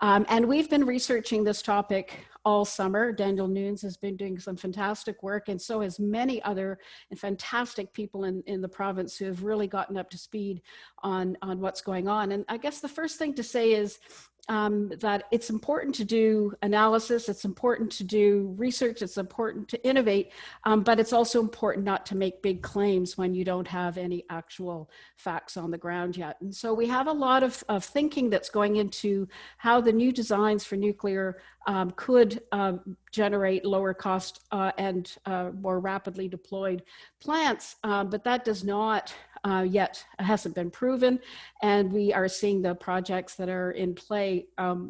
And we've been researching this topic all summer. Daniel Nunes has been doing some fantastic work, and so has many other fantastic people in the province who have really gotten up to speed on what's going on. And I guess the first thing to say is that it's important to do analysis, it's important to do research, it's important to innovate, but it's also important not to make big claims when you don't have any actual facts on the ground yet. And so we have a lot of thinking that's going into how the new designs for nuclear could generate lower cost and more rapidly deployed plants, but that does not yet hasn't been proven, and we are seeing the projects that are in play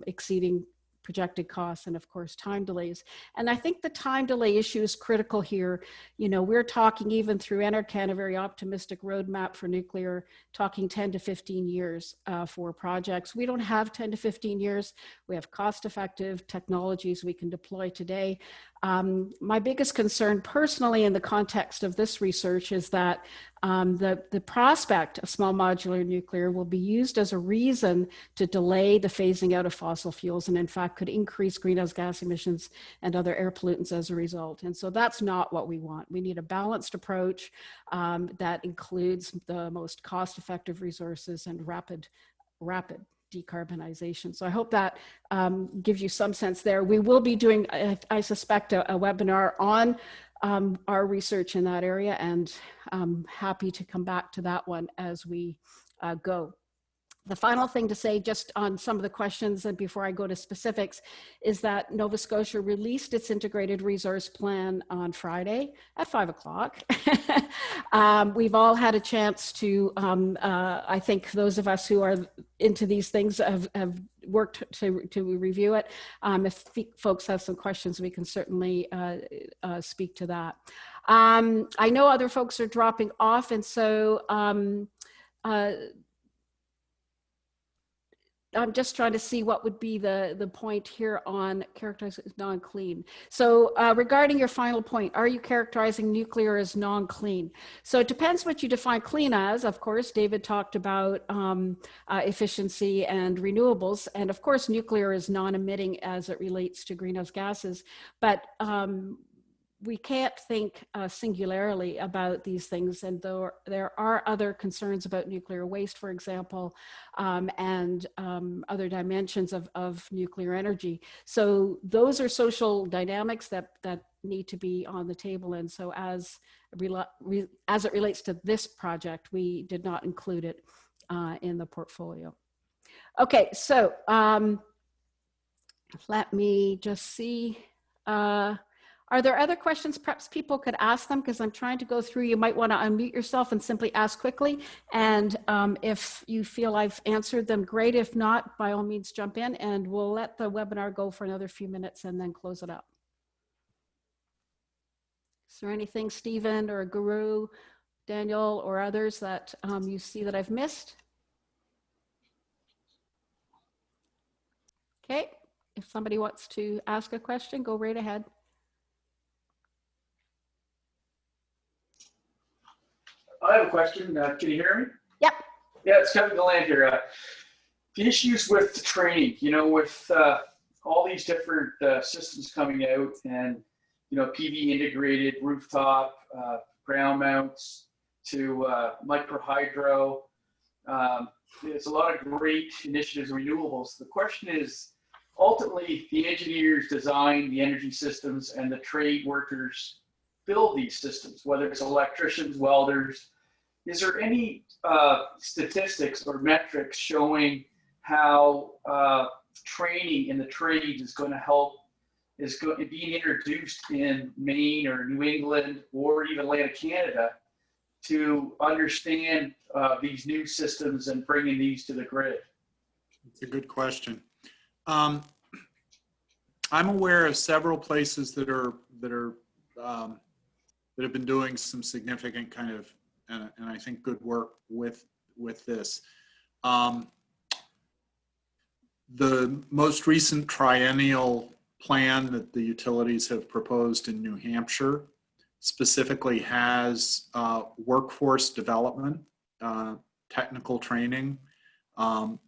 exceeding projected costs and of course time delays. And I think the time delay issue is critical here. You know, we're talking even through NRCan, a very optimistic roadmap for nuclear, talking 10 to 15 years for projects. We don't have 10 to 15 years. We have cost-effective technologies we can deploy today. My biggest concern personally in the context of this research is that the prospect of small modular nuclear will be used as a reason to delay the phasing out of fossil fuels, and in fact could increase greenhouse gas emissions and other air pollutants as a result. And so that's not what we want. We need a balanced approach that includes the most cost-effective resources and rapid decarbonization. So I hope that gives you some sense there. We will be doing, I suspect, a webinar on our research in that area, and I'm happy to come back to that one as we go. The final thing to say just on some of the questions and before I go to specifics is that Nova Scotia released its integrated resource plan on Friday at 5 o'clock. We've all had a chance to, I think those of us who are into these things have worked to review it. If folks have some questions, we can certainly speak to that. I know other folks are dropping off, and so I'm just trying to see what would be the point here on characterizing as non-clean. So regarding your final point, are you characterizing nuclear as non-clean? So it depends what you define clean as. Of course, David talked about efficiency and renewables. And of course, nuclear is non-emitting as it relates to greenhouse gases. But we can't think singularly about these things, and there are other concerns about nuclear waste, for example, and other dimensions of nuclear energy. So those are social dynamics that need to be on the table. And so as it relates to this project, we did not include it in the portfolio. Okay, so let me just see. Are there other questions perhaps people could ask them? Because I'm trying to go through. You might want to unmute yourself and simply ask quickly. And if you feel I've answered them, great. If not, by all means, jump in, and we'll let the webinar go for another few minutes and then close it up. Is there anything, Stephen or Guru, Daniel, or others that you see that I've missed? Okay, if somebody wants to ask a question, go right ahead. I have a question. Can you hear me? Yep. Yeah, it's Kevin Gallant here. The issues with the training, you know, with all these different systems coming out, and, you know, PV integrated rooftop, ground mounts to micro hydro. There's a lot of great initiatives, renewables. The question is, ultimately, the engineers design the energy systems and the trade workers build these systems, whether it's electricians, welders. Is there any statistics or metrics showing how training in the trades is going to help, being introduced in Maine or New England or even Atlantic Canada to understand these new systems and bringing these to the grid? It's a good question. I'm aware of several places that have been doing some significant kind of, and I think good work with this. The most recent triennial plan that the utilities have proposed in New Hampshire specifically has workforce development, technical training,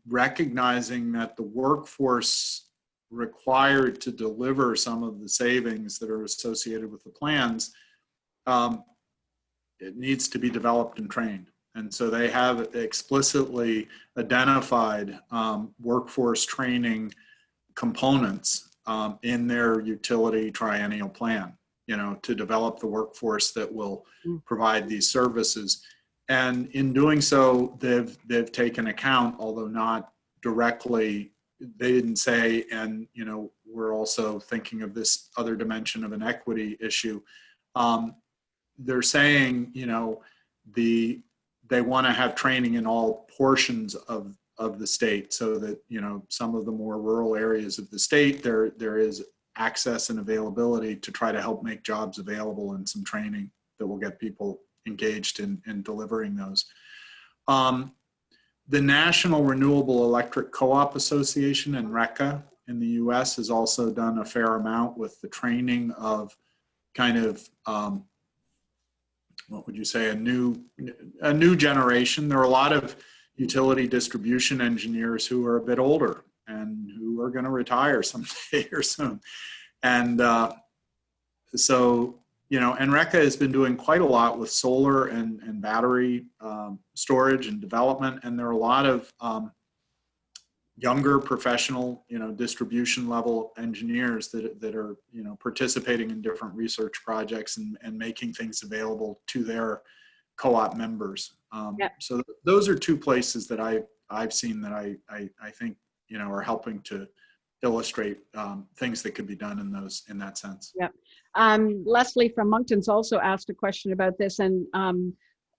recognizing that the workforce required to deliver some of the savings that are associated with the plans, it needs to be developed and trained. And so they have explicitly identified workforce training components in their utility triennial plan, you know, to develop the workforce that will provide these services. And in doing so, they've taken account, although not directly, they didn't say, and, you know, we're also thinking of this other dimension of an equity issue. They're saying, you know, they want to have training in all portions of the state, so that, you know, some of the more rural areas of the state, there is access and availability to try to help make jobs available, and some training that will get people engaged in delivering those. The National Renewable Electric Co-op Association, and RECA in the US, has also done a fair amount with the training of kind of, what would you say, a new generation. There are a lot of utility distribution engineers who are a bit older and who are going to retire someday or soon. And so, you know, and RECA has been doing quite a lot with solar and battery storage and development. And there are a lot of younger professional, you know, distribution level engineers that are, you know, participating in different research projects and making things available to their co-op members. So those are two places that I've seen that I think, you know, are helping to illustrate things that could be done in that sense. Yep. Leslie from Moncton's also asked a question about this, and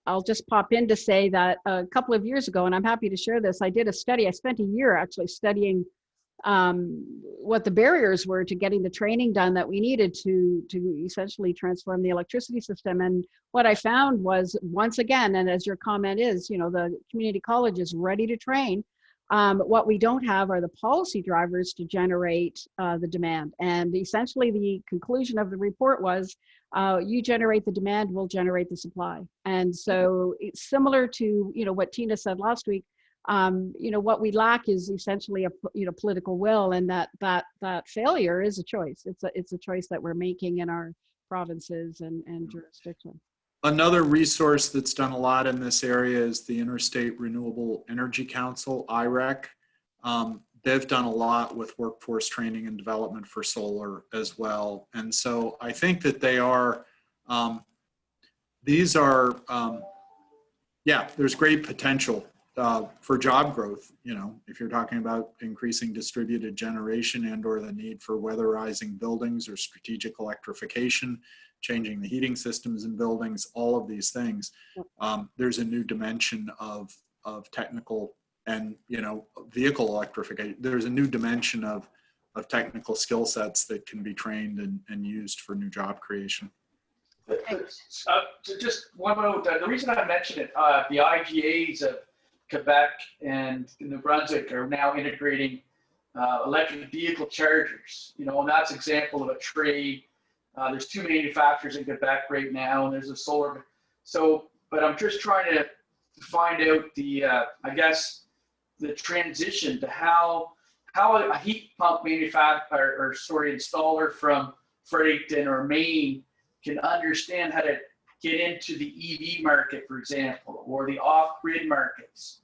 I'll just pop in to say that a couple of years ago, and I'm happy to share this, I did a study. I spent a year actually studying what the barriers were to getting the training done that we needed to essentially transform the electricity system. And what I found was, once again, and as your comment is, you know, the community college is ready to train. What we don't have are the policy drivers to generate the demand. And essentially the conclusion of the report was, you generate the demand, we'll generate the supply. And so it's similar to, what Tina said last week. What we lack is essentially a political will, and that failure is a choice. It's a choice that we're making in our provinces and jurisdictions. Another resource that's done a lot in this area is the Interstate Renewable Energy Council, IREC. They've done a lot with workforce training and development for solar as well. And so I think that they are, there's great potential for job growth. If you're talking about increasing distributed generation and or the need for weatherizing buildings or strategic electrification, changing the heating systems in buildings, all of these things, there's a new dimension of technical and vehicle electrification. There's a new dimension of technical skill sets that can be trained and used for new job creation. Just one note, the reason I mentioned it, the IGAs of Quebec and New Brunswick are now integrating electric vehicle chargers, and that's an example of a trade. There's 2 manufacturers in Quebec right now, and there's a solar. But I'm just trying to find out the transition to how a heat pump installer from Fredericton or Maine can understand how to get into the EV market, for example, or the off-grid markets.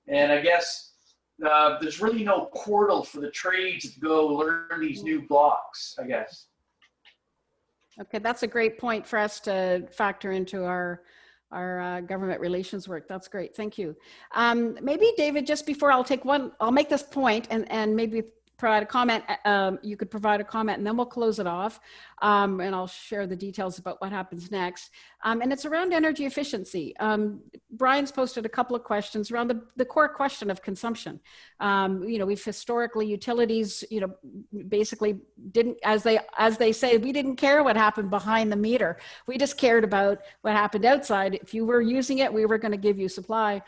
And I guess there's really no portal for the trades to go learn these new blocks, I guess. Okay, that's a great point for us to factor into our government relations work. That's great, thank you. Maybe David, just before I'll make this point and maybe provide a comment. You could provide a comment and then we'll close it off. And I'll share the details about what happens next. And it's around energy efficiency. Brian's posted a couple of questions around the core question of consumption. We've historically, utilities, basically didn't, as they say, we didn't care what happened behind the meter. We just cared about what happened outside. If you were using it, we were going to give you supply.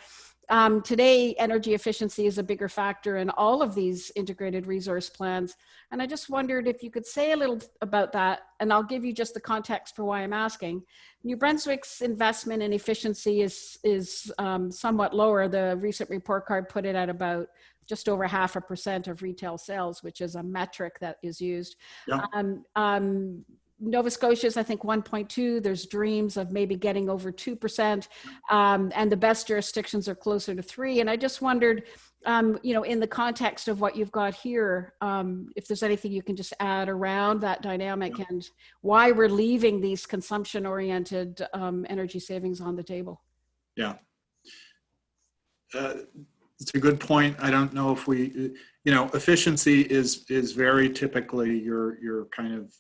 Today, energy efficiency is a bigger factor in all of these integrated resource plans. And I just wondered if you could say a little about that, and I'll give you just the context for why I'm asking. New Brunswick's investment in efficiency is somewhat lower. The recent report card put it at about just over 0.5% of retail sales, which is a metric that is used. Yeah. Nova Scotia's, I think, 1.2. There's dreams of maybe getting over 2%, and the best jurisdictions are closer to 3%. And I just wondered, in the context of what you've got here, if there's anything you can just add around that dynamic and why we're leaving these consumption-oriented energy savings on the table. Yeah. It's a good point. I don't know if we, efficiency is very typically your kind of,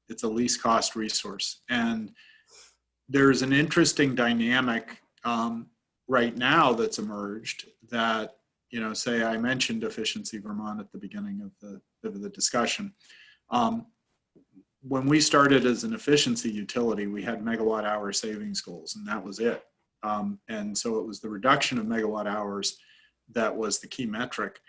it's a least cost resource. And there's an interesting dynamic right now that's emerged that, say I mentioned Efficiency Vermont at the beginning of the discussion. When we started as an efficiency utility, we had megawatt hour savings goals, and that was it. And so it was the reduction of megawatt hours that was the key metric.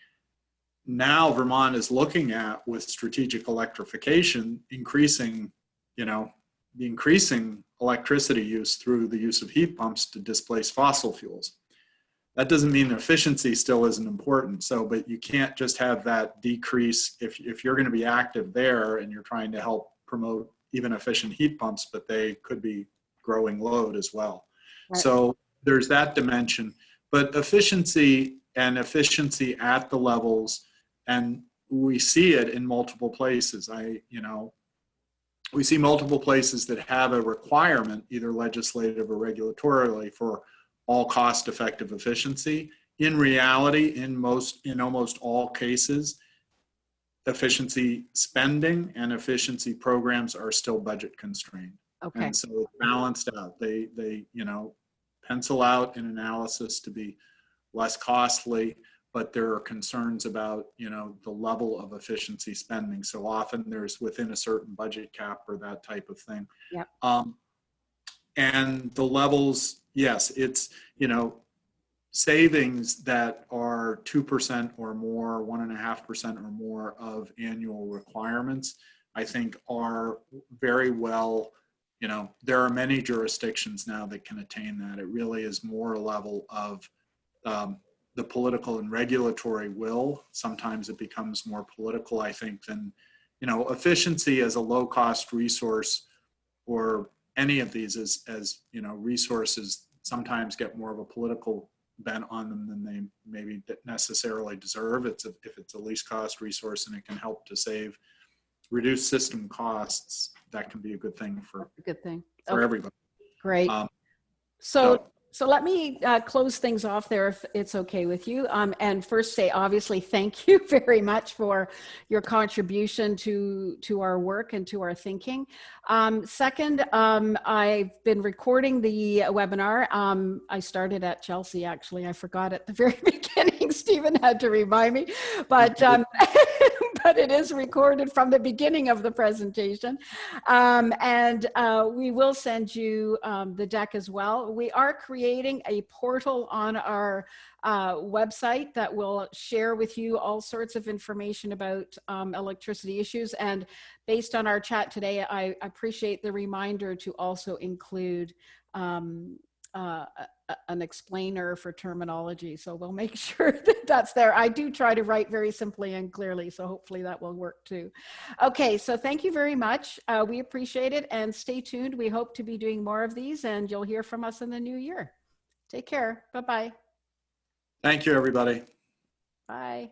Now Vermont is looking at, with strategic electrification, increasing electricity use through the use of heat pumps to displace fossil fuels. That doesn't mean efficiency still isn't important. But you can't just have that decrease if you're going to be active there and you're trying to help promote even efficient heat pumps, but they could be growing load as well. Right. So there's that dimension, but efficiency at the levels. And we see it in multiple places. We see multiple places that have a requirement, either legislative or regulatorily, for all cost-effective efficiency. In reality, in almost all cases, efficiency spending and efficiency programs are still budget constrained. Okay. And so it's balanced out. They pencil out an analysis to be less costly, but there are concerns about, the level of efficiency spending. So often there's within a certain budget cap or that type of thing. Yep. And the levels, yes, it's, savings that are 2% or more, 1.5% or more of annual requirements, I think are very well, there are many jurisdictions now that can attain that. It really is more a level of the political and regulatory will. Sometimes it becomes more political, I think, than, efficiency as a low-cost resource, or any of these as resources sometimes get more of a political bent on them than they maybe necessarily deserve. If it's a least cost resource and it can help to reduce system costs, that can be a good thing for everybody. Great. So let me close things off there, if it's okay with you. And first say, obviously, thank you very much for your contribution to our work and to our thinking. Second, I've been recording the webinar. I started at Chelsea, actually. I forgot at the very beginning. Stephen had to remind me. But but it is recorded from the beginning of the presentation. And we will send you the deck as well. We are creating a portal on our website that will share with you all sorts of information about electricity issues. And based on our chat today, I appreciate the reminder to also include an explainer for terminology. So we'll make sure that that's there. I do try to write very simply and clearly, so hopefully that will work too. Okay, so thank you very much. We appreciate it, and stay tuned. We hope to be doing more of these, and you'll hear from us in the new year. Take care. Bye-bye. Thank you, everybody. Bye.